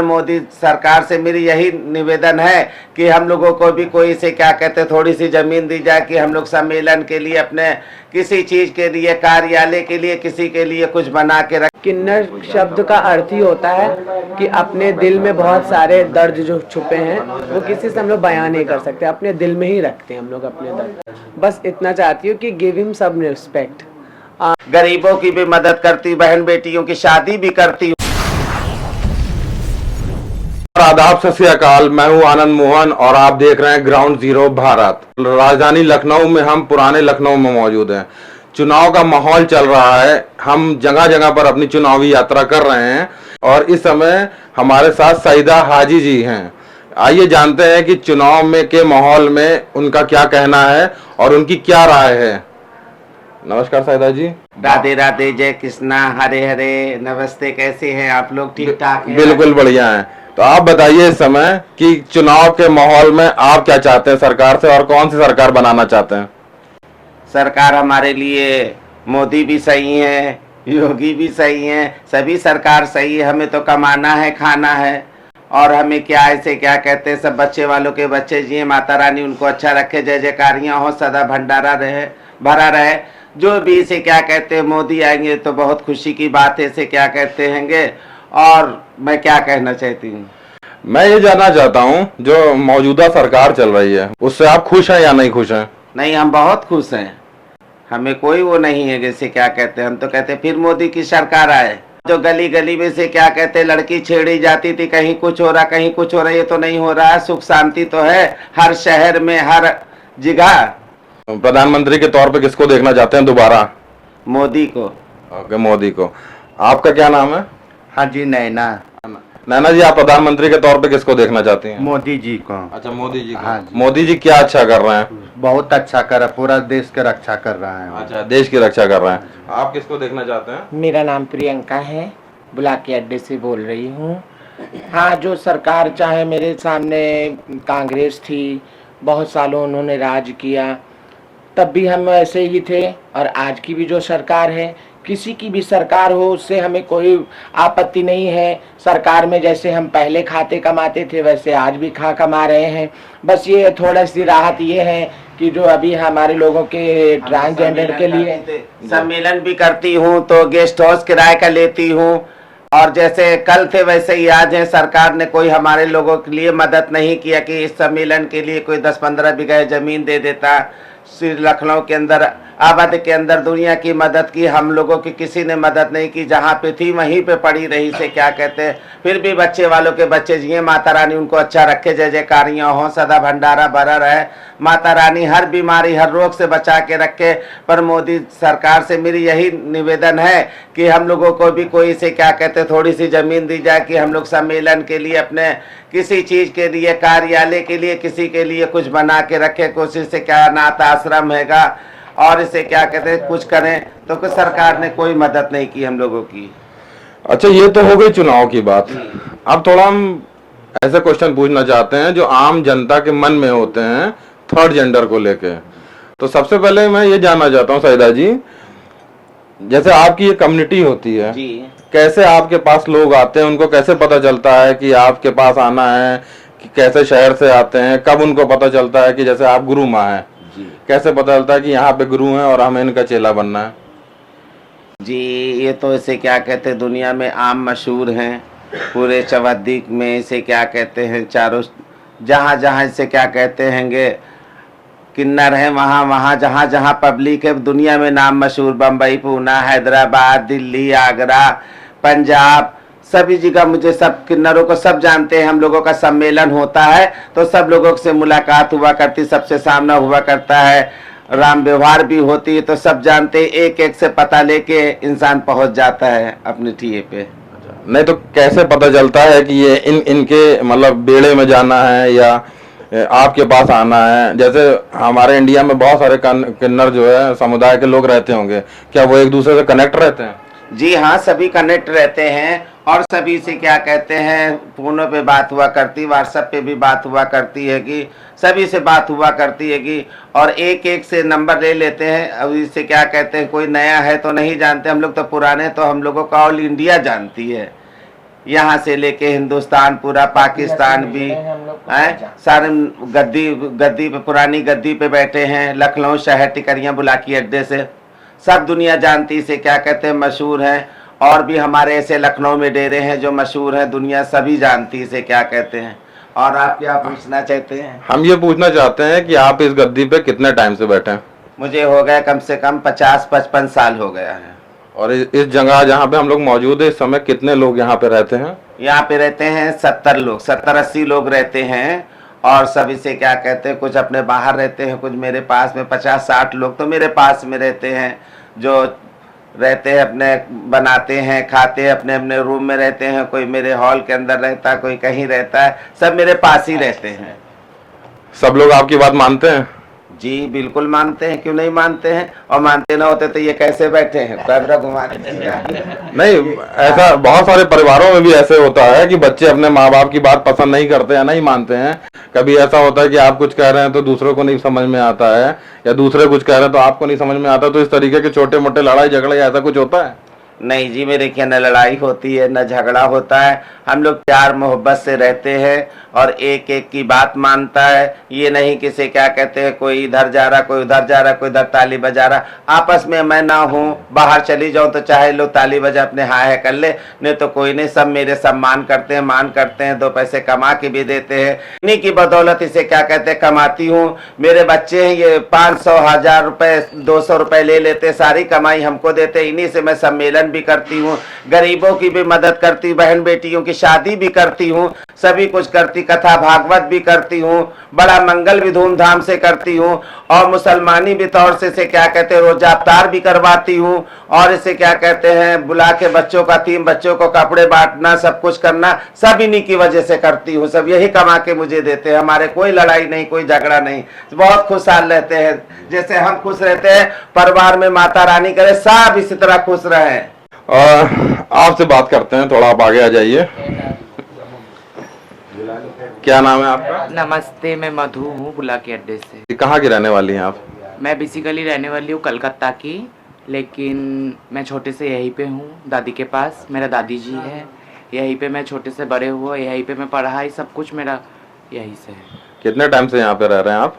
मोदी सरकार से मेरी यही निवेदन है कि हम लोगों को भी कोई से क्या कहते हैं थोड़ी सी जमीन दी जाए कि हम लोग सम्मेलन के लिए अपने किसी चीज के लिए कार्यालय के लिए किसी के लिए कुछ बना के रख। किन्नर शब्द का अर्थ ही होता है कि अपने दिल में बहुत सारे दर्द जो छुपे हैं वो किसी से हम लोग बयान नहीं कर सकते, अपने दिल में ही रखते हैं हम लोग अपने दर्द। बस इतना चाहती हूँ कि गिव हिम सम रिस्पेक्ट। गरीबों की भी मदद करती, बहन बेटियों की शादी भी करती। आदाब, सत श्री अकाल। मैं हूं आनंद मोहन और आप देख रहे हैं ग्राउंड जीरो भारत। राजधानी लखनऊ में हम पुराने लखनऊ में मौजूद हैं। चुनाव का माहौल चल रहा है। हम जगह जगह पर अपनी चुनावी यात्रा कर रहे हैं और इस समय हमारे साथ सईदा हाजी जी हैं। आइए जानते हैं कि चुनाव में के माहौल में उनका क्या कहना है और उनकी क्या राय है। नमस्कार सईदा जी। राधे राधे, जय कृष्णा, हरे हरे, नमस्ते। कैसे हैं आप लोग? ठीक ठाक हैं? बिल्कुल बढ़िया हैं। तो आप बताइए इस समय कि चुनाव के माहौल में आप क्या चाहते हैं सरकार से और कौन सी सरकार बनाना चाहते हैं? सरकार हमारे लिए मोदी भी सही है, योगी भी सही है, सभी सरकार सही है। हमें तो कमाना है, खाना है और हमें क्या ऐसे क्या कहते हैं, सब बच्चे वालों के बच्चे जिए, माता रानी उनको अच्छा रखे, जय जयकारियाँ हो, सदा भंडारा रहे, भरा रहे। जो भी इसे क्या कहते हैं मोदी आएंगे तो बहुत खुशी की बात है, इसे क्या कहते हैंगे। और मैं क्या कहना चाहती हूँ, मैं ये जानना चाहता हूँ जो मौजूदा सरकार चल रही है उससे आप खुश हैं या नहीं खुश हैं? नहीं, हम बहुत खुश हैं। हमें कोई वो नहीं है जैसे क्या कहते हैं, हम तो कहते हैं फिर मोदी की सरकार आए। जो गली गली में से क्या कहते हैं लड़की छेड़ी जाती थी, कहीं कुछ हो रहा कहीं कुछ हो रहा, ये तो नहीं हो रहा है। सुख शांति तो है हर शहर में, हर जगह। प्रधानमंत्री के तौर पे किसको देखना चाहते हैं दोबारा? मोदी को। ओके, मोदी को। आपका क्या नाम है? हाँ जी, नैना। नैना जी, आप प्रधानमंत्री के तौर पे किसको देखना चाहती हैं? मोदी जी को। अच्छा, मोदी जी को। हाँ जी। मोदी जी क्या अच्छा कर रहे हैं? बहुत अच्छा कर रहा, पूरा देश की रक्षा कर रहा है। अच्छा, देश की रक्षा कर रहे हैं। आप किसको देखना चाहते हैं? मेरा नाम प्रियंका है, बुलाकी अड्डे से बोल रही हूँ। हाँ, जो सरकार चाहे, मेरे सामने कांग्रेस थी, बहुत सालों उन्होंने राज किया, तब भी हम ऐसे ही थे। और आज की भी जो सरकार है, किसी की भी सरकार हो, उससे हमें कोई आपत्ति नहीं है। सरकार में जैसे हम पहले खाते कमाते थे वैसे आज भी कमा रहे हैं। बस ये थोड़ा सी राहत ये है कि जो अभी हमारे लोगों के ट्रांसजेंडर के लिए सम्मेलन भी करती हूँ तो गेस्ट हाउस किराए का लेती हूँ। और जैसे कल थे वैसे ही आज है। सरकार ने कोई हमारे लोगों के लिए मदद नहीं किया कि इस सम्मेलन के लिए कोई 10-15 बीघा जमीन दे देता। लखनऊ के अंदर, अवध के अंदर दुनिया की मदद की, हम लोगों की किसी ने मदद नहीं की। जहाँ पे थी वहीं पे पड़ी रही से क्या कहते हैं। फिर भी बच्चे वालों के बच्चे जिए, माता रानी उनको अच्छा रखे, जय जयकारियाँ हो, सदा भंडारा भरा रहे, माता रानी हर बीमारी हर रोग से बचा के रखे। पर मोदी सरकार से मेरी यही निवेदन है कि हम लोगों को भी कोई से क्या कहते हैं थोड़ी सी जमीन दी जाए कि हम लोग सम्मेलन के लिए अपने किसी चीज के लिए कार्यालय के लिए किसी के लिए कुछ बना के रखे। कोशिश से क्या अनाथ आश्रम हैगा और इसे क्या कहते हैं कुछ करें, तो कुछ सरकार ने कोई मदद नहीं की हम लोगों की। अच्छा, ये तो हो गई चुनाव की बात। अब थोड़ा हम ऐसे क्वेश्चन पूछना चाहते हैं जो आम जनता के मन में होते हैं थर्ड जेंडर को लेके। तो सबसे पहले मैं ये जानना चाहता हूँ सईदा जी, जैसे आपकी ये कम्युनिटी होती है जी, कैसे आपके पास लोग आते हैं? उनको कैसे पता चलता है कि आपके पास आना है? कि कैसे शहर से आते हैं? कब उनको पता चलता है कि जैसे आप गुरु माँ हैं, कैसे पता चलता है कि यहाँ पे गुरु हैं और हमें इनका चेला बनना है? जी, ये तो इसे क्या कहते हैं दुनिया में आम मशहूर हैं। पूरे चवद्दीप में इसे क्या कहते हैं चारों जहाँ जहाँ इसे क्या कहते हैंगे किन्नर है, वहाँ वहाँ जहाँ जहाँ पब्लिक है दुनिया में नाम मशहूर। बम्बई, पूना, हैदराबाद, दिल्ली, आगरा, पंजाब, सभी जगह मुझे सब किन्नरों को सब जानते हैं। हम लोगों का सम्मेलन होता है तो सब लोगों से मुलाकात हुआ करती, सबसे सामना हुआ करता है, राम व्यवहार भी होती है, तो सब जानते हैं। एक एक से पता लेके इंसान पहुंच जाता है अपने ठिये पे। नहीं तो कैसे पता चलता है कि ये इनके मतलब बेड़े में जाना है या आपके पास आना है? जैसे हमारे इंडिया में बहुत सारे किन्नर जो है समुदाय के लोग रहते होंगे, क्या वो एक दूसरे से कनेक्ट रहते हैं? जी हाँ, सभी कनेक्ट रहते हैं और सभी से क्या कहते हैं फोनों पे बात हुआ करती, व्हाट्सएप पे भी बात हुआ करती है कि सभी से बात हुआ करती है कि और एक एक से नंबर ले लेते हैं। अब इससे क्या कहते हैं कोई नया है तो नहीं जानते हम लोग, तो पुराने तो हम लोगों का ऑल इंडिया जानती है। यहाँ से लेके हिंदुस्तान पूरा पाकिस्तान भी हैं, सारे गद्दी पे, पुरानी गद्दी पे बैठे हैं। लखनऊ शहर टिकरियाँ बुलाकी अड्डे से सब दुनिया जानती इसे क्या कहते हैं, मशहूर हैं। और भी हमारे ऐसे लखनऊ में डेरे हैं जो मशहूर हैं, दुनिया सभी जानती इसे क्या कहते हैं। और आप क्या पूछना चाहते हैं? हम ये पूछना चाहते हैं कि आप इस गद्दी पे कितने टाइम से बैठे हैं? मुझे हो गया कम से कम 50-55 साल हो गया है। और इस जगह जहाँ पे हम लोग मौजूद है इस समय कितने लोग यहाँ पे रहते हैं? यहाँ पे रहते हैं 70 लोग, 70-80 लोग रहते हैं। और सभी से क्या कहते हैं, कुछ अपने बाहर रहते हैं, कुछ मेरे पास में 50-60 लोग तो मेरे पास में रहते हैं, जो रहते हैं अपने बनाते हैं, खाते हैं, अपने अपने रूम में रहते हैं। कोई मेरे हॉल के अंदर रहता है, कोई कहीं रहता है, सब मेरे पास ही रहते हैं। सब लोग आपकी बात मानते हैं? जी बिल्कुल मानते हैं, क्यों नहीं मानते हैं। और मानते ना होते तो ये कैसे बैठे हैं, कैमरा घुमा के। नहीं, ऐसा बहुत सारे परिवारों में भी ऐसे होता है कि बच्चे अपने माँ बाप की बात पसंद नहीं करते हैं, नहीं मानते हैं। कभी ऐसा होता है कि आप कुछ कह रहे हैं तो दूसरों को नहीं समझ में आता है, या दूसरे कुछ कह रहे हैं तो आपको नहीं समझ में आता, तो इस तरीके के छोटे मोटे लड़ाई झगड़े ऐसा कुछ होता है? नहीं जी, मेरे क्या न लड़ाई होती है न झगड़ा होता है। हम लोग प्यार मोहब्बत से रहते हैं और एक एक की बात मानता है। ये नहीं किसी क्या कहते हैं, कोई इधर जा रहा, कोई उधर जा रहा, कोई इधर ताली बजा रहा। आपस में मैं ना हूँ, बाहर चली जाऊँ तो चाहे लोग ताली बजा अपने हाय है कर ले, नहीं तो कोई नहीं। सब मेरे सम्मान करते हैं, मान करते हैं, 2 पैसे कमा के भी देते हैं। इन्हीं की बदौलत इसे क्या कहते हैं कमाती हूँ। मेरे बच्चे हैं, ये 500, 1000 रुपये, 200 रुपये ले लेते, सारी कमाई हमको देते। इन्हीं से मैं सम्मेलन भी करती हूँ, गरीबों की भी मदद करती हूँ, बहन बेटियों की शादी भी करती हूँ, सभी कुछ करती, कथा भागवत भी करती हूँ, बड़ा मंगल भी धूमधाम से करती हूँ। और मुसलमानी भी तौर से क्या कहते हैं रोजा अफ्तार भी करवाती हूँ। और इसे क्या कहते हैं बुला के बच्चों का 3 बच्चों को कपड़े बांटना, सब कुछ करना, सब इन्हीं की वजह से करती हूँ। सब यही कमा के मुझे देते हैं। हमारे कोई लड़ाई नहीं, कोई झगड़ा नहीं, बहुत खुशहाल रहते हैं। जैसे हम खुश रहते हैं, परिवार में माता रानी करे सब इसी तरह खुश रहे। आपसे बात करते हैं, थोड़ा आप आगे आ जाइए। क्या नाम है आपका? नमस्ते, मैं मधु हूँ बुलाकी अड्डे से। कहाँ की रहने वाली हैं आप? मैं बेसिकली रहने वाली हूँ कलकत्ता की, लेकिन मैं छोटे से यहीं पे हूँ दादी के पास। मेरा दादी जी है, यहीं पे मैं छोटे से बड़े हुआ, यहीं पे मैं पढ़ाई सब कुछ मेरा यहीं से है। कितने टाइम से यहाँ पे रह रहे हैं आप?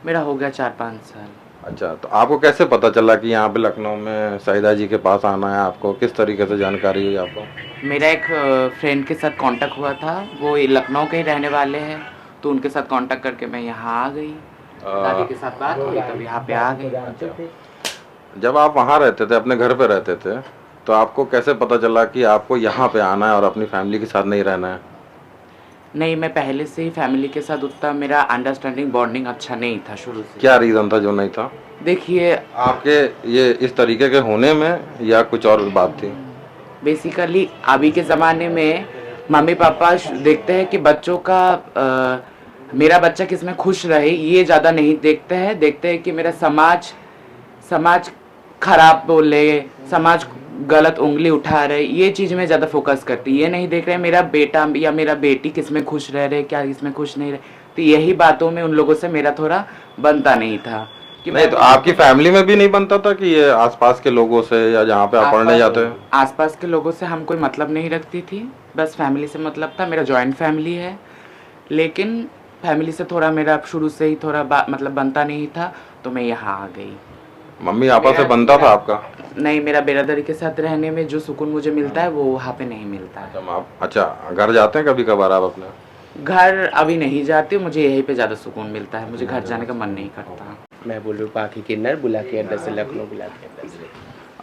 मेरा हो गया 4-5 साल। अच्छा, तो आपको कैसे पता चला कि यहाँ पे लखनऊ में सईदा जी के पास आना है? आपको किस तरीके से जानकारी हुई आपको? मेरा एक फ्रेंड के साथ कांटेक्ट हुआ था, वो लखनऊ के ही रहने वाले हैं, तो उनके साथ कांटेक्ट करके मैं यहाँ आ गई। दादी के साथ बात हुई तब यहाँ पे आ गई। जब आप वहाँ रहते थे, अपने घर पे रहते थे, तो आपको कैसे पता चला कि आपको यहाँ पे आना है और अपनी फैमिली के साथ नहीं रहना है? नहीं, मैं पहले से ही फैमिली के साथ उतना मेरा अंडरस्टैंडिंग बॉन्डिंग अच्छा नहीं था शुरू से। क्या रीज़न था जो नहीं था? देखिए, आपके ये इस तरीके के होने में या कुछ और बात थी? बेसिकली अभी के ज़माने में मम्मी पापा देखते हैं कि बच्चों का मेरा बच्चा किसमें खुश रहे, ये ज़्यादा नहीं देखते हैं। देखते हैं कि मेरा समाज खराब बोले, समाज गलत उंगली उठा रहे, ये चीज़ में ज़्यादा फोकस करती। ये नहीं देख रहे मेरा बेटा या मेरा बेटी किसमें खुश रह रहे, क्या किसमें खुश नहीं रहे। तो यही बातों में उन लोगों से मेरा थोड़ा बनता नहीं था कि नहीं, तो आपकी फैमिली में भी नहीं बनता था कि ये आसपास के लोगों से या जहाँ पे आप पढ़ने जाते हैं? आसपास के लोगों से हम कोई मतलब नहीं रखती थी, बस फैमिली से मतलब था। मेरा जॉइंट फैमिली है, लेकिन फैमिली से थोड़ा मेरा शुरू से ही थोड़ा मतलब बनता नहीं था, तो मैं यहाँ आ गई। मम्मी पापा से बनता था आपका? नहीं, मेरा बिरादरी के साथ रहने में जो सुकून मुझे मिलता है वो वहाँ पे नहीं मिलता है। अच्छा, घर जाते हैं कभी कभार आप अपने? घर अभी नहीं जाती, मुझे यहीं पे ज़्यादा सुकून मिलता है, मुझे घर जाने का मन नहीं करता। मैं बोल रहा हूँ पाखी किन्नर, बुलाकी अड्डा से, लखनऊ बुलाकी अड्डा से।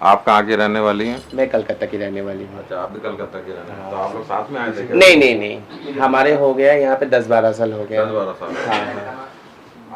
आप कहाँ की रहने वाली हैं? मैं कलकत्ता की रहने वाली हूँ। अच्छा, आप भी कलकत्ता की रहने वाली। तो आप लोग साथ में आए थे क्या? नहीं, हमारे हो गया यहाँ पे 10-12 साल हो गया। 10-12 साल। हाँ।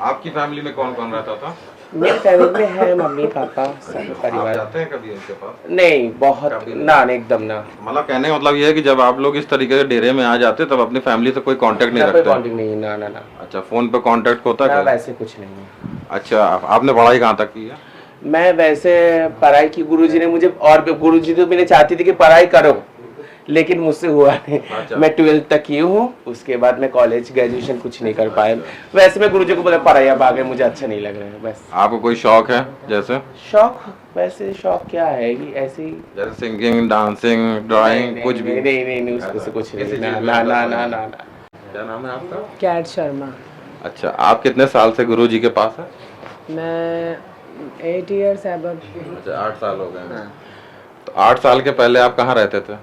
आपकी फैमिली में कौन कौन रहता था? मेरी फैमिली में है मम्मी पापा सब आप परिवार। जाते हैं कभी उनके पास? नहीं, बहुत ना, एकदम ना। मतलब कहने का मतलब ये है कि जब आप लोग इस तरीके से डेरे में आ जाते तब अपनी फैमिली से कोई कांटेक्ट नहीं कोई रखते? कांटेक्ट नहीं, ना। अच्छा, फोन पे कांटेक्ट होता ना, है? वैसे कुछ नहीं है। अच्छा, आपने पढ़ाई कहाँ तक की है? मैं वैसे पढ़ाई की, गुरुजी ने मुझे, और गुरुजी तो मैंने चाहती थी कि पढ़ाई करो, लेकिन मुझसे हुआ नहीं। अच्छा। मैं 12th तक ही हूँ, उसके बाद मैं कॉलेज ग्रेजुएशन कुछ नहीं कर पाया। वैसे मैं गुरुजी को बोला पढ़ाई अब आगे मुझे अच्छा नहीं लग रहा है बस। आपको कोई शौक है जैसे शौक, वैसे शौक क्या है कि ऐसे ही जैसे सिंगिंग, डांसिंग, ड्राइंग, कुछ भी? नहीं उसको से कुछ किसी नहीं, चीज़ ना में ना इंटरेस्ट ना नहीं ना है? ना। क्या नाम है आपका? कैट शर्मा। अच्छा, आप कितने साल से गुरु जी के पास है? मैं 8 years अब अच्छा, 8 साल हो गए हैं। तो 8 साल के पहले आप कहाँ रहते थे?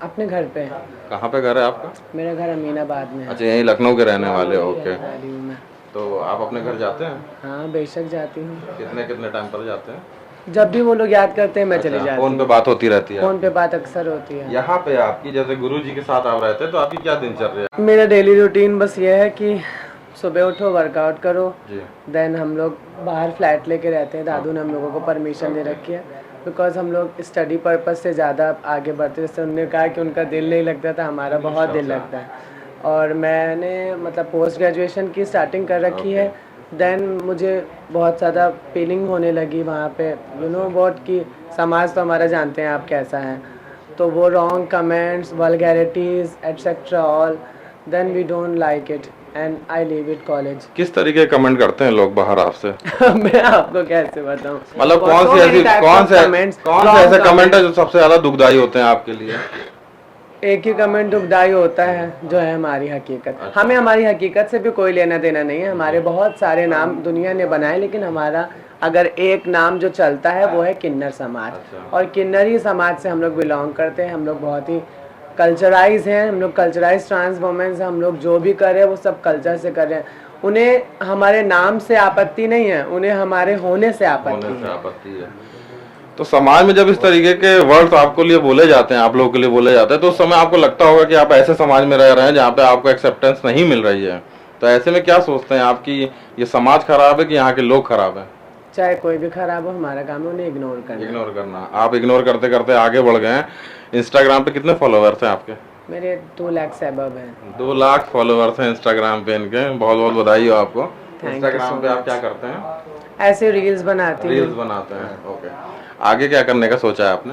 अपने घर पे। कहाँ पे घर है आपका? मेरा घर अमीनाबाद में है। अच्छा, यहीं लखनऊ के रहने वाले हो? ओके। वाली हूँ मैं। तो आप अपने घर जाते हैं? हाँ बेशक जाती हूँ, कितने कितने टाइम पर जाते हैं? जब भी वो लोग याद करते हैं मैं चली अच्छा, जाती फोन पे हूँ। बात होती रहती है? फोन पे बात अक्सर होती है। यहाँ पे आपकी जैसे गुरु जी के साथ आप रहते हैं तो आपकी क्या दिनचर्या है? मेरा डेली रूटीन बस ये है कि सुबह उठो, वर्कआउट करो, जी। देन हम लोग बाहर फ्लैट लेके रहते हैं। दादू ने हम लोगों को परमिशन दे रखी है बिकॉज हम लोग स्टडी पर्पज से ज़्यादा आगे बढ़ते। जैसे उन्होंने कहा कि उनका दिल नहीं लगता था, हमारा बहुत दिल लगता है। और मैंने मतलब पोस्ट ग्रेजुएशन की स्टार्टिंग कर रखी है। देन मुझे बहुत ज़्यादा फीलिंग होने लगी वहाँ पे, यू नो व्हाट, कि समाज तो हमारा जानते हैं आप कैसा है, तो वो wrong comments, vulgarities etcetera all, then we don't like it and I leave it college. किस तरीके के कमेंट करते हैं लोग बाहर आपसे? मैं आपको कैसे बताऊँ, मतलब कौन से ऐसे कमेंट है जो सबसे ज्यादा दुखदाई होते हैं आपके लिए? एक ही कमेंट दुखदाई होता है जो है हमारी हकीकत। अच्छा। हमें हमारी हकीकत से भी कोई लेना देना नहीं है। हमारे बहुत सारे नाम दुनिया ने बनाए, लेकिन हमारा अगर एक नाम जो चलता है वो है किन्नर समाज। अच्छा। और किन्नरी समाज से हम लोग बिलोंग करते हैं। हम लोग बहुत ही कल्चराइज हैं, हम लोग कल्चराइज ट्रांस वुमेन्स हैं। हम लोग जो भी कर रहे हैं वो सब कल्चर से कर रहे हैं। उन्हें हमारे नाम से आपत्ति नहीं है, उन्हें हमारे होने से आपत्ति होने से है। आपत्ति है। तो समाज में जब इस तरीके के वर्ड्स आपको लिए बोले जाते हैं, आप लोगों के लिए बोले जाते हैं, तो उस समय आपको लगता होगा कि आप ऐसे समाज में रह रहे हैं जहाँ पे आपको एक्सेप्टेंस नहीं मिल रही है। तो ऐसे में क्या सोचते हैं आप कि ये समाज खराब है कि यहाँ के लोग खराब हैं? चाहे कोई भी खराब हो, हमारा काम है उन्हें इग्नोर करना। इग्नोर करना। आप इग्नोर करते करते आगे बढ़ गए हैं। इंस्टाग्राम पे कितने फॉलोअर्स हैं आपके? मेरे 2 लाख से अबव है। 2 लाख फॉलोअर्स हैं इंस्टाग्राम पे इनके। बहुत बहुत बधाई हो आपको। you इंस्टाग्राम so पे आप much. क्या करते हैं? ऐसे रील्स बनाती रील्स हूँ। बनाते हैं। ओके। आगे क्या करने का सोचा है आपने?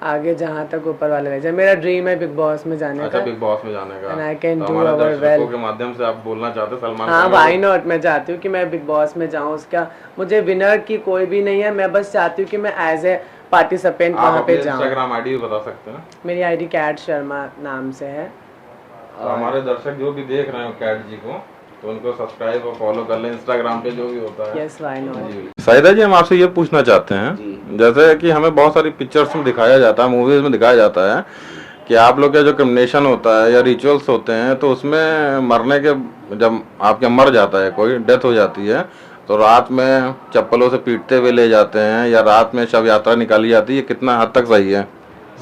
आगे जहाँ तक ऊपर वाले ले जाए। मेरा ड्रीम है बिग बॉस में जाने अच्छा, का। बिग बॉस में जाने का। And I can तो do हमारे our दर्शकों well. के माध्यम से आप बोलना चाहते हैं सलमान हाँ खान वाई को? नॉट, मैं चाहती हूँ कि मैं बिग बॉस में जाऊँ। उसका मुझे विनर की कोई भी नहीं है, मैं बस चाहती हूँ कि मैं एज ए पार्टिसिपेंट आप वहाँ अपनी पे जाऊँ। इंस्टाग्राम आईडी बता सकते हैं? मेरी आईडी कैट शर्मा नाम से है। तो हमारे दर्शक जो भी देख रहे हो कैट जी को, तो उनको सब्सक्राइब और फॉलो कर लें इंस्टाग्राम पे, जो भी होता है। Yes why not. Sahida ji, हम आपसे ये पूछना चाहते हैं, जैसे कि हमें बहुत सारी पिक्चर्स में दिखाया जाता है, मूवीज में दिखाया जाता है कि आप लोग का जो कम्बिनेशन होता है या रिचुअल्स होते हैं, तो उसमें मरने के, जब आपके मर जाता है कोई, डेथ हो जाती है, तो रात में चप्पलों से पीटते हुए ले जाते हैं या रात में शव यात्रा निकाली जाती है। कितना हद तक सही है?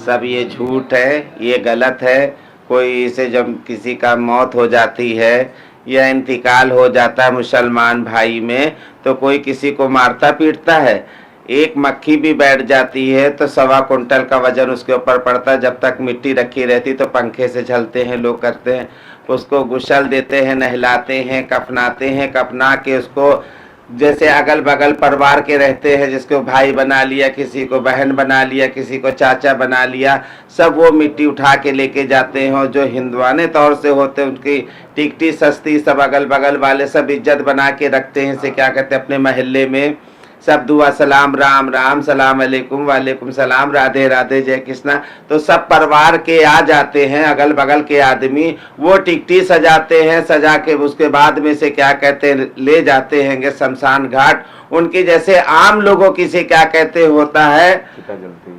सब ये झूठ है, ये गलत है। कोई से जब किसी का मौत हो जाती है या इंतकाल हो जाता है मुसलमान भाई में, तो कोई किसी को मारता पीटता है? एक मक्खी भी बैठ जाती है तो 1.25 कुंटल का वजन उसके ऊपर पड़ता है। जब तक मिट्टी रखी रहती तो पंखे से झलते हैं लोग, करते हैं उसको, गुसल देते हैं, नहलाते हैं, कफनाते हैं, कफना के उसको, जैसे अगल बगल परिवार के रहते हैं, जिसको भाई बना लिया, किसी को बहन बना लिया, किसी को चाचा बना लिया, सब वो मिट्टी उठा के लेके जाते हैं। और जो हिंदुआने तौर से होते हैं उनकी टिकटी सस्ती, सब अगल बगल वाले सब इज्जत बना के रखते हैं। से क्या कहते हैं, अपने महल्ले में सब दुआ सलाम, राम राम, सलाम अलैकुम, वालेकुम सलाम, राधे राधे, जय कृष्णा। तो सब परिवार के आ जाते हैं, अगल बगल के आदमी, वो टिकटी सजाते हैं, सजा के उसके बाद में से क्या कहते हैं ले जाते हैं शमशान घाट। उनकी जैसे आम लोगों की से क्या कहते होता है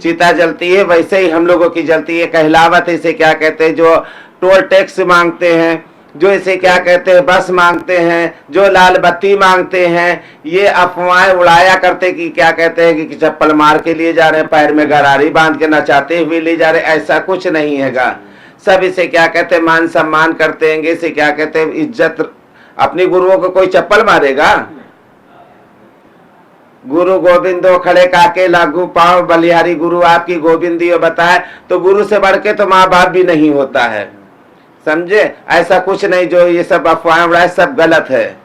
चिता जलती है, वैसे ही हम लोगों की जलती है। कहलावत इसे क्या कहते हैं, जो टोल टैक्स मांगते हैं, जो इसे क्या कहते हैं बस मांगते हैं, जो लाल बत्ती मांगते हैं, ये अफवाहें उड़ाया करते कि क्या कहते हैं कि चप्पल मार के लिए जा रहे हैं, पैर में गरारी बांध के नचाते हुए ले जा रहे हैं। ऐसा कुछ नहीं हैगा। सब इसे क्या कहते हैं मान सम्मान करते हैं, इसे क्या कहते हैं इज्जत। अपनी गुरुओं को कोई चप्पल मारेगा? गुरु गोविंदो खड़े काके लागू पाओ, बलिहारी गुरु आपकी गोविंदियो बताए। तो गुरु से बढ़ के तो माँ बाप भी नहीं होता है, समझे? ऐसा कुछ नहीं, जो ये सब अफवाहें उड़ाए सब गलत है।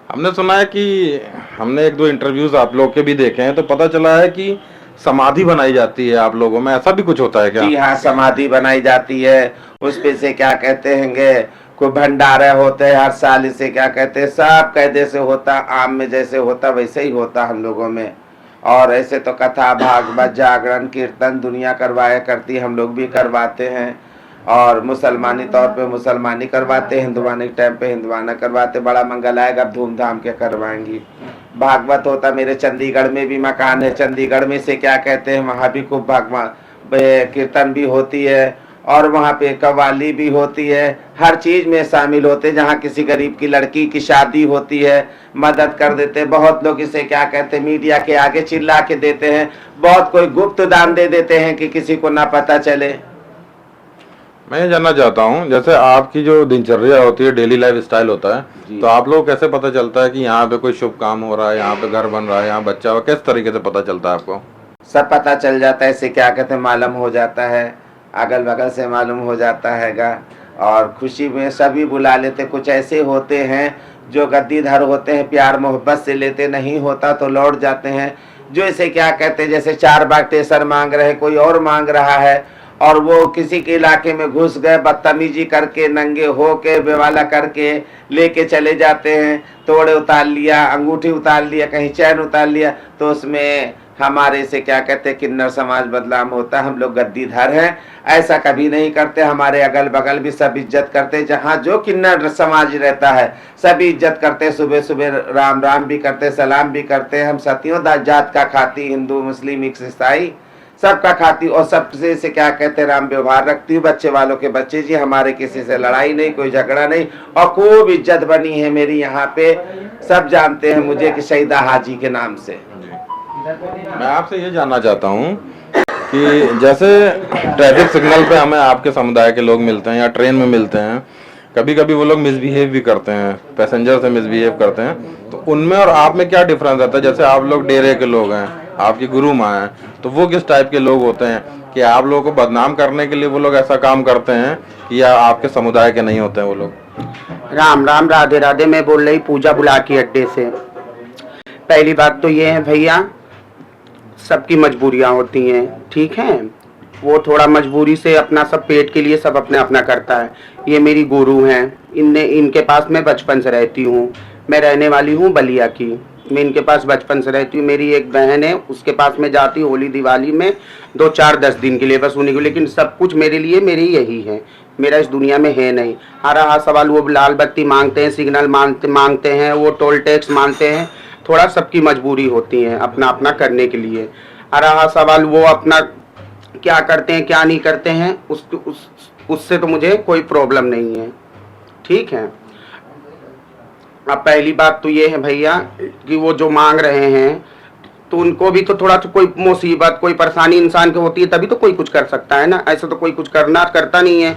हमने सुना है कि हमने 1-2 इंटरव्यूज आप लोग के भी देखे हैं, तो पता चला है कि समाधि बनाई जाती है आप लोगों में, ऐसा भी कुछ होता है क्या? जी हाँ, समाधि बनाई जाती है, उस पे से क्या कहते हैंगे कोई भंडारे होते हैं हर साल, इसे क्या कहते हैं, सब कायदे से होता, आम में जैसे होता वैसे ही होता हम लोगों में। और ऐसे तो कथा भागवत जागरण कीर्तन दुनिया करवाया करती, हम लोग भी करवाते हैं। और मुसलमानी तौर पे मुसलमानी करवाते, हिंदुवानी टाइम पे हिंदुवाना करवाते। बड़ा मंगल आएगा, अब धूमधाम के करवाएंगी। भागवत होता, मेरे चंडीगढ़ में भी मकान है, चंडीगढ़ में से क्या कहते हैं वहाँ भी खूब भागवत कीर्तन भी होती है, और वहाँ पे कव्वाली भी होती है, हर चीज में शामिल होते। जहाँ किसी गरीब की लड़की की शादी होती है मदद कर देते। बहुत लोग इसे क्या कहते हैं मीडिया के आगे चिल्ला के देते हैं, बहुत कोई गुप्त दान दे देते हैं कि किसी को ना पता चले। मैं ये जानना चाहता हूँ, जैसे आपकी जो दिनचर्या होती है, डेली लाइफ स्टाइल होता है, तो आप लोग कैसे पता चलता है कि यहाँ पे कोई शुभ काम हो रहा है, यहाँ पे घर बन रहा है, यहाँ बच्चा हुआ, किस तरीके से पता चलता है आपको? सब पता चल जाता है, इसे क्या कहते हैं मालूम हो जाता है, अगल बगल से मालूम हो जाता हैगा। और खुशी में सभी बुला लेते। कुछ ऐसे होते हैं जो गद्दीधर होते हैं, प्यार मोहब्बत से लेते, नहीं होता तो लौट जाते हैं। जो इसे क्या कहते हैं जैसे 4 बाग टेसर मांग रहे, कोई और मांग रहा है, और वो किसी के इलाके में घुस गए, बदतमीजी करके नंगे हो के बेवाला करके लेके चले जाते हैं। तोड़े उतार लिया, अंगूठी उतार लिया, कहीं चैन उतार लिया, तो उसमें हमारे से क्या कहते हैं किन्नर समाज बदनाम होता है। हम लोग गद्दीधर हैं, ऐसा कभी नहीं करते। हमारे अगल बगल भी सब इज्जत करते, जहाँ जो किन्नर समाज रहता है सभी इज्जत करते। सुबह सुबह राम राम भी करते, सलाम भी करते। हम सतियों जात का खाती, हिंदू मुस्लिम ईसाई सबका खाती, और सबसे से क्या कहते हैं राम व्यवहार रखती हूँ। बच्चे वालों के बच्चे जी, हमारे किसी से लड़ाई नहीं, कोई झगड़ा नहीं, और खूब इज्जत बनी है मेरी यहाँ पे। सब जानते हैं मुझे कि शहीदा हाजी के नाम से। मैं आपसे ये जानना चाहता हूँ कि जैसे ट्रैफिक सिग्नल पे हमें आपके समुदाय के लोग मिलते हैं या ट्रेन में मिलते हैं, कभी कभी वो लोग मिसबिहेव भी करते हैं, पैसेंजर से मिसबिहेव करते हैं, तो उनमें और आप में क्या डिफरेंस रहता है? जैसे आप लोग डेरे के लोग हैं, आपकी गुरु माँ हैं, तो वो किस टाइप के लोग होते हैं कि आप लोगों को बदनाम करने के लिए वो लोग ऐसा काम करते हैं, या आपके समुदाय के नहीं होते हैं वो लोग? राम राम, राधे राधे। मैं बोल रही पूजा बुलाकी अड्डे से। पहली बात तो ये है भैया, सबकी मजबूरियां होती हैं, ठीक है। वो थोड़ा मजबूरी से अपना सब पेट के लिए सब अपने अपना करता है। ये मेरी गुरु हैं, इनके पास मैं बचपन से रहती हूँ। मैं रहने वाली हूँ बलिया की, मैं इनके पास बचपन से रहती हूँ। मेरी एक बहन है, उसके पास मैं जाती होली दिवाली में 2 4 10 दिन के लिए, बस उन्हीं को। लेकिन सब कुछ मेरे लिए मेरी यही है, मेरा इस दुनिया में है नहीं। हर रहा सवाल, वो लाल बत्ती मांगते हैं, सिग्नल मांगते हैं, वो टोल टैक्स मांगते हैं। थोड़ा सबकी मजबूरी होती है अपना अपना करने के लिए। हर रहा सवाल वो अपना क्या करते हैं क्या नहीं करते हैं, उससे तो मुझे कोई प्रॉब्लम नहीं है, ठीक है। अब पहली बात तो ये है भैया कि वो जो मांग रहे हैं, तो उनको भी तो थोड़ा तो कोई मुसीबत कोई परेशानी इंसान को होती है, तभी तो कोई कुछ कर सकता है ना। ऐसे तो कोई कुछ करता नहीं है।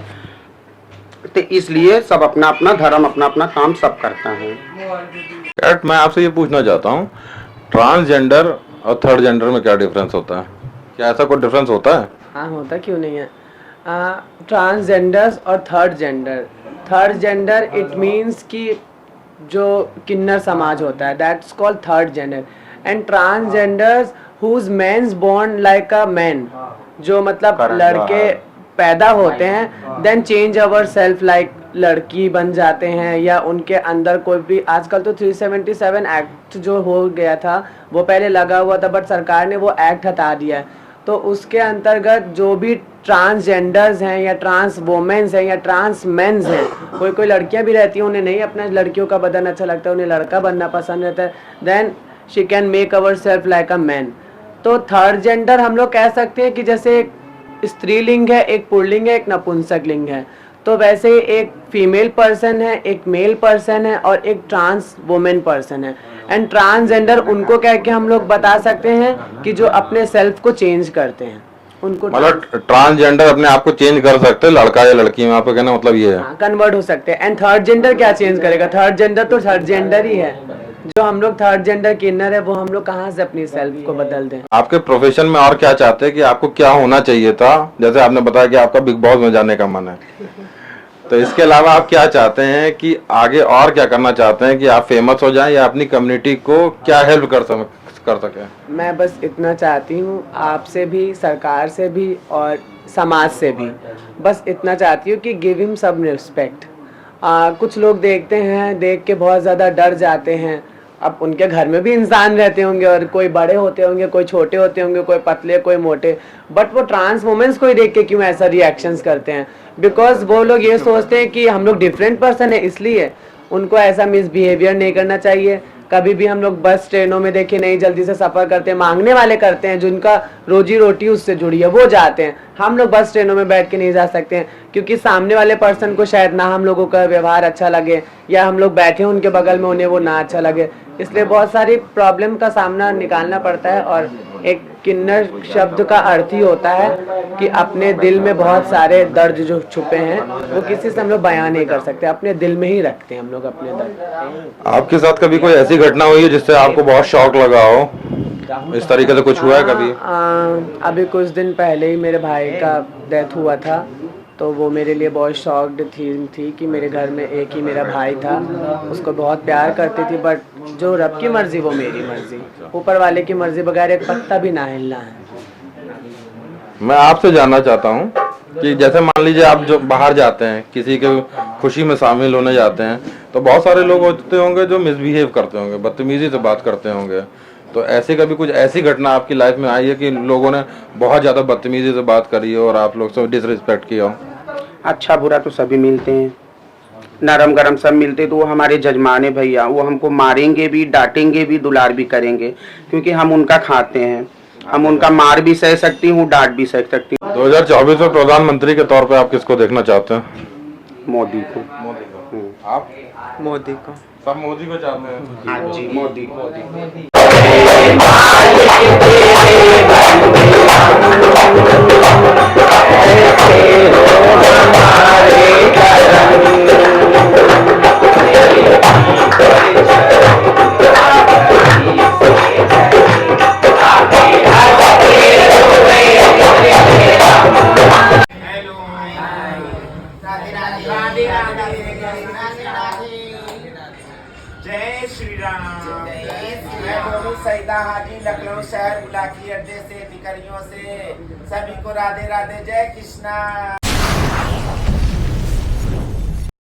तो इसलिए सब अपना अपना धर्म, अपना अपना काम सब करता है। मैं आपसे ये पूछना चाहता हूँ, ट्रांसजेंडर और थर्ड जेंडर में क्या डिफरेंस होता है? क्या ऐसा कोई डिफरेंस होता है? हाँ होता, क्यों नहीं है। ट्रांसजेंडर्स और थर्ड जेंडर इट मीन्स कि जो किन्नर समाज होता है, that's called third gender. And transgenders whose men's born like a man, जो मतलब लड़के पैदा होते हैं, then change our self like लड़की बन जाते हैं, या उनके अंदर कोई भी। आजकल तो 377 एक्ट जो हो गया था वो पहले लगा हुआ था, बट सरकार ने वो एक्ट हटा दिया है। तो उसके अंतर्गत जो भी ट्रांसजेंडर्स हैं या ट्रांस वोमेन्स हैं या ट्रांस मेंस हैं, कोई लड़कियां भी रहती हैं, उन्हें नहीं अपना लड़कियों का बदन अच्छा लगता है, उन्हें लड़का बनना पसंद रहता है, then she can make our self like a man. तो थर्ड जेंडर हम लोग कह सकते हैं कि जैसे एक स्त्रीलिंग है, एक पुल्लिंग है, एक नपुंसक लिंग है, तो वैसे एक फीमेल पर्सन है, एक मेल पर्सन है और एक ट्रांस वुमेन पर्सन है। एंड ट्रांसजेंडर उनको कह के हम लोग बता सकते हैं कि जो अपने सेल्फ को चेंज करते हैं, उनको मतलब ट्रांसजेंडर अपने आप को चेंज कर सकते हैं, लड़का या लड़की में, आपका कहना मतलब ये है? कन्वर्ट हो सकते हैं। एंड थर्ड जेंडर क्या चेंज करेगा? थर्ड जेंडर तो थर्ड जेंडर ही है। जो हम लोग थर्ड जेंडर किन्नर है, वो हम लोग कहाँ से अपनी सेल्फ को बदल दें? आपके प्रोफेशन में और क्या चाहते हैं कि आपको क्या होना चाहिए था? जैसे आपने बताया कि आपका बिग बॉस में जाने का मन है, तो इसके अलावा आप क्या चाहते हैं कि आगे और क्या करना चाहते हैं कि आप फेमस हो जाएं, या अपनी कम्युनिटी को क्या हेल्प कर सके? मैं बस इतना चाहती हूँ आपसे भी, सरकार से भी और समाज से भी, बस इतना चाहती हूँ कि गिव हिम सम रिस्पेक्ट। कुछ लोग देखते हैं, देख के बहुत ज़्यादा डर जाते हैं। अब उनके घर में भी इंसान रहते होंगे और कोई बड़े होते होंगे, कोई छोटे होते होंगे, कोई पतले कोई मोटे, बट वो ट्रांस वुमेन्स को ही देख के क्यों ऐसा रिएक्शंस करते हैं? बिकॉज वो लोग ये सोचते हैं कि हम लोग डिफरेंट पर्सन है, इसलिए उनको ऐसा मिसबिहेवियर नहीं करना चाहिए। कभी भी हम लोग बस ट्रेनों में देखे नहीं जल्दी से सफ़र करते हैं, मांगने वाले करते हैं, जिनका रोजी रोटी उससे जुड़ी है वो जाते हैं। हम लोग बस ट्रेनों में बैठ के नहीं जा सकते हैं क्योंकि सामने वाले पर्सन को शायद ना हम लोगों का व्यवहार अच्छा लगे, या हम लोग बैठे हैं उनके बगल में उन्हें वो ना अच्छा लगे। इसलिए बहुत सारी प्रॉब्लम का सामना निकालना पड़ता है। और एक किन्नर शब्द का अर्थ ही होता है कि अपने दिल में बहुत सारे दर्द जो छुपे हैं वो किसी से हम लोग बयां नहीं कर सकते, अपने दिल में ही रखते हैं हम लोग अपने दर्द। आपके साथ कभी कोई ऐसी घटना हुई है जिससे आपको बहुत शौक लगा हो? इस तरीके से कुछ हुआ है कभी? अभी कुछ दिन पहले ही मेरे भाई का डेथ हुआ था, तो वो मेरे लिए बहुत शॉक्ड थी कि मेरे घर में एक ही मेरा भाई था, उसको बहुत प्यार करती थी, बट जो रब की मर्जी वो मेरी मर्जी, ऊपर वाले की मर्जी बगैर एक पत्ता भी ना हिलना है। मैं आपसे जानना चाहता हूँ कि जैसे मान लीजिए आप जो बाहर जाते हैं, किसी के खुशी में शामिल होने जाते हैं, तो बहुत सारे लोग होते होंगे जो मिसबिहेव करते होंगे, बदतमीजी से बात करते होंगे। तो ऐसे कभी कुछ ऐसी घटना आपकी लाइफ में आई है कि लोगों ने बहुत ज़्यादा बदतमीजी से बात करी हो और आप लोग से डिसरिस्पेक्ट किया हो? अच्छा बुरा तो सभी मिलते हैं, नरम गरम सब मिलते, तो वो हमारे जजमाने भैया, वो हमको मारेंगे भी, डांटेंगे भी, दुलार भी करेंगे, क्योंकि हम उनका खाते हैं। हम उनका मार भी सह सकती हूँ, डांट भी सह सकती हूँ। 2024 में प्रधानमंत्री के तौर पे आप किसको देखना चाहते हैं? मोदी को। आप? मोदी को। सब मोदी को चाहते हैं? हाँ जी, मोदी। जय श्री राम। मैं बोलूं सईदा हाजी, लखनऊ शहर बुलाकी अड्डे से, टिकरियों से। सभी को राधे राधे, जय कृष्णा।